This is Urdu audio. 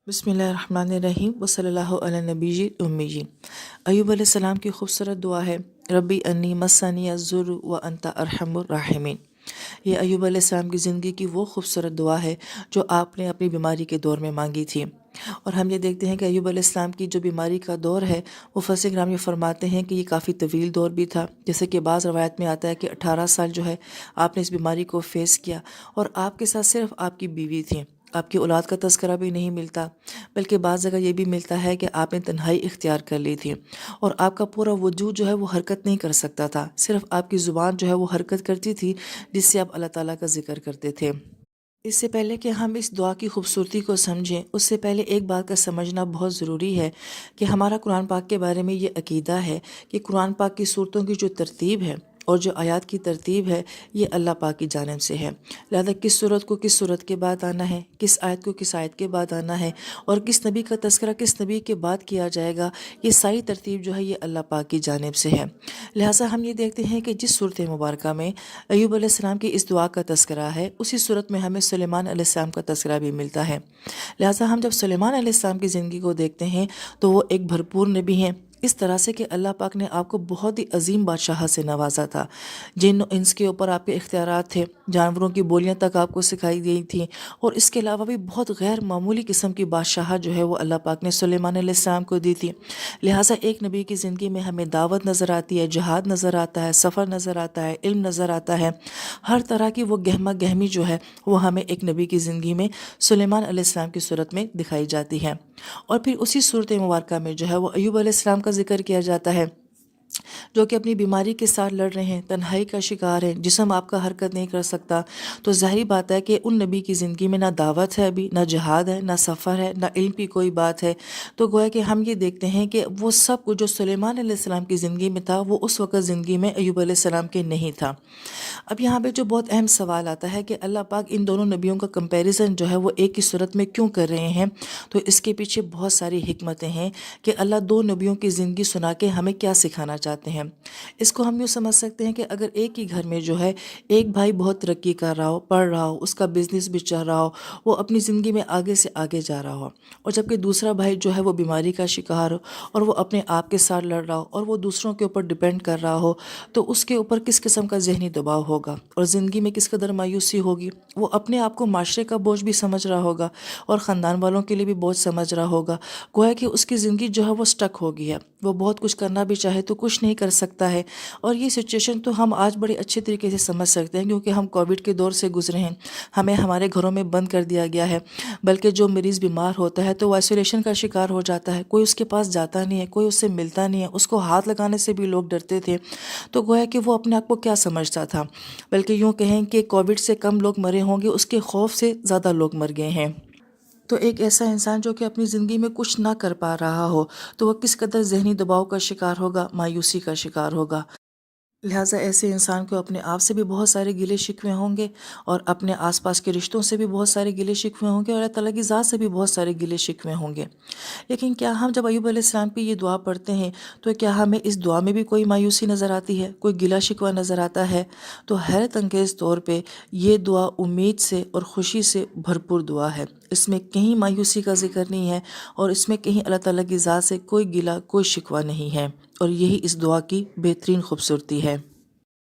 بسم اللہ الرحمن الرحیم وصلی اللہ علی نبی امی. ایوب علیہ السلام کی خوبصورت دعا ہے، ربی انی مسنی الضر وانت ارحم الراحمین. یہ ایوب علیہ السلام کی زندگی کی وہ خوبصورت دعا ہے جو آپ نے اپنی بیماری کے دور میں مانگی تھی. اور ہم یہ دیکھتے ہیں کہ ایوب علیہ السلام کی جو بیماری کا دور ہے وہ مفسرین کرام یہ فرماتے ہیں کہ یہ کافی طویل دور بھی تھا، جیسے کہ بعض روایت میں آتا ہے کہ 18 سال جو ہے آپ نے اس بیماری کو فیس کیا، اور آپ کے ساتھ صرف آپ کی بیوی تھی. آپ کی اولاد کا تذکرہ بھی نہیں ملتا، بلکہ بعض جگہ یہ بھی ملتا ہے کہ آپ نے تنہائی اختیار کر لی تھی، اور آپ کا پورا وجود جو ہے وہ حرکت نہیں کر سکتا تھا، صرف آپ کی زبان جو ہے وہ حرکت کرتی تھی جس سے آپ اللہ تعالیٰ کا ذکر کرتے تھے. اس سے پہلے کہ ہم اس دعا کی خوبصورتی کو سمجھیں، اس سے پہلے ایک بات کا سمجھنا بہت ضروری ہے کہ ہمارا قرآن پاک کے بارے میں یہ عقیدہ ہے کہ قرآن پاک کی صورتوں کی جو ترتیب ہے اور جو آیات کی ترتیب ہے یہ اللہ پاک کی جانب سے ہے. لہذا کس صورت کو کس صورت کے بعد آنا ہے، کس آیت کو کس آیت کے بعد آنا ہے، اور کس نبی کا تذکرہ کس نبی کے بعد کیا جائے گا، یہ ساری ترتیب جو ہے یہ اللہ پاک کی جانب سے ہے. لہٰذا ہم یہ دیکھتے ہیں کہ جس صورت مبارکہ میں ایوب علیہ السلام کی اس دعا کا تذکرہ ہے، اسی صورت میں ہمیں سلیمان علیہ السلام کا تذکرہ بھی ملتا ہے. لہٰذا ہم جب سلیمان علیہ السلام کی زندگی کو دیکھتے ہیں تو وہ ایک بھرپور نبی ہیں، اس طرح سے کہ اللہ پاک نے آپ کو بہت ہی عظیم بادشاہ سے نوازا تھا. جن و انس کے اوپر آپ کے اختیارات تھے، جانوروں کی بولیاں تک آپ کو سکھائی گئی تھیں، اور اس کے علاوہ بھی بہت غیر معمولی قسم کی بادشاہ جو ہے وہ اللہ پاک نے سلیمان علیہ السلام کو دی تھی. لہٰذا ایک نبی کی زندگی میں ہمیں دعوت نظر آتی ہے، جہاد نظر آتا ہے، سفر نظر آتا ہے، علم نظر آتا ہے، ہر طرح کی وہ گہما گہمی جو ہے وہ ہمیں ایک نبی کی زندگی میں سلیمان علیہ السلام کی صورت میں دکھائی جاتی ہے. اور پھر اسی صورت مبارکہ میں جو ہے وہ ایوب علیہ السلام کا ذکر کیا جاتا ہے، جو کہ اپنی بیماری کے ساتھ لڑ رہے ہیں، تنہائی کا شکار ہے، جسم آپ کا حرکت نہیں کر سکتا. تو ظاہری بات ہے کہ ان نبی کی زندگی میں نہ دعوت ہے، ابھی نہ جہاد ہے، نہ سفر ہے، نہ علم کی کوئی بات ہے. تو گویا کہ ہم یہ دیکھتے ہیں کہ وہ سب کچھ جو سلیمان علیہ السلام کی زندگی میں تھا وہ اس وقت زندگی میں ایوب علیہ السلام کے نہیں تھا. اب یہاں پہ جو بہت اہم سوال آتا ہے کہ اللہ پاک ان دونوں نبیوں کا کمپیریزن جو ہے وہ ایک ہی صورت میں کیوں کر رہے ہیں. تو اس کے پیچھے بہت ساری حکمتیں ہیں کہ اللہ دو نبیوں کی زندگی سنا کے ہمیں کیا سکھانا چاہتے ہیں. اس کو ہم یوں سمجھ سکتے ہیں کہ اگر ایک ہی گھر میں جو ہے ایک بھائی بہت ترقی کر رہا ہو، پڑھ رہا ہو، اس کا بزنس بھی چل رہا ہو، وہ اپنی زندگی میں آگے سے آگے جا رہا ہو، اور جبکہ دوسرا بھائی جو ہے وہ بیماری کا شکار ہو اور وہ اپنے آپ کے ساتھ لڑ رہا ہو اور وہ دوسروں کے اوپر ڈپینڈ کر رہا ہو، تو اس کے اوپر کس قسم کا ذہنی دباؤ ہوگا اور زندگی میں کس قدر مایوسی ہوگی. وہ اپنے آپ کو معاشرے کا بوجھ بھی سمجھ رہا ہوگا اور خاندان والوں کے لیے بھی بوجھ سمجھ رہا ہوگا. گویا کہ اس کی زندگی جو ہے وہ سٹک ہو گئی ہے، وہ بہت کچھ کرنا بھی چاہے تو کچھ نہیں کر سکتا ہے. اور یہ سچویشن تو ہم آج بڑے اچھے طریقے سے سمجھ سکتے ہیں، کیونکہ ہم کووڈ کے دور سے گزرے ہیں، ہمیں ہمارے گھروں میں بند کر دیا گیا ہے. بلکہ جو مریض بیمار ہوتا ہے تو وہ آئسولیشن کا شکار ہو جاتا ہے، کوئی اس کے پاس جاتا نہیں ہے، کوئی اس سے ملتا نہیں ہے، اس کو ہاتھ لگانے سے بھی لوگ ڈرتے تھے. تو گویا کہ وہ اپنے آپ کو کیا سمجھتا تھا، بلکہ یوں کہیں کہ کووڈ سے کم لوگ مرے ہوں گے، اس کے خوف سے زیادہ لوگ مر گئے ہیں. تو ایک ایسا انسان جو کہ اپنی زندگی میں کچھ نہ کر پا رہا ہو تو وہ کس قدر ذہنی دباؤ کا شکار ہوگا، مایوسی کا شکار ہوگا. لہٰذا ایسے انسان کو اپنے آپ سے بھی بہت سارے گلے شکوے ہوں گے، اور اپنے آس پاس کے رشتوں سے بھی بہت سارے گلے شکوے ہوں گے، اور اللہ تعالیٰ کی ذات سے بھی بہت سارے گلے شکوے ہوں گے. لیکن کیا ہم جب ایوب علیہ السلام کی یہ دعا پڑھتے ہیں تو کیا ہمیں اس دعا میں بھی کوئی مایوسی نظر آتی ہے، کوئی گلہ شکوہ نظر آتا ہے؟ تو حیرت انگیز طور پہ یہ دعا امید سے اور خوشی سے بھرپور دعا ہے. اس میں کہیں مایوسی کا ذکر نہیں ہے، اور اس میں کہیں اللہ تعالیٰ کی ذات سے کوئی گلہ کوئی شکوہ نہیں ہے، اور یہی اس دعا کی بہترین خوبصورتی ہے.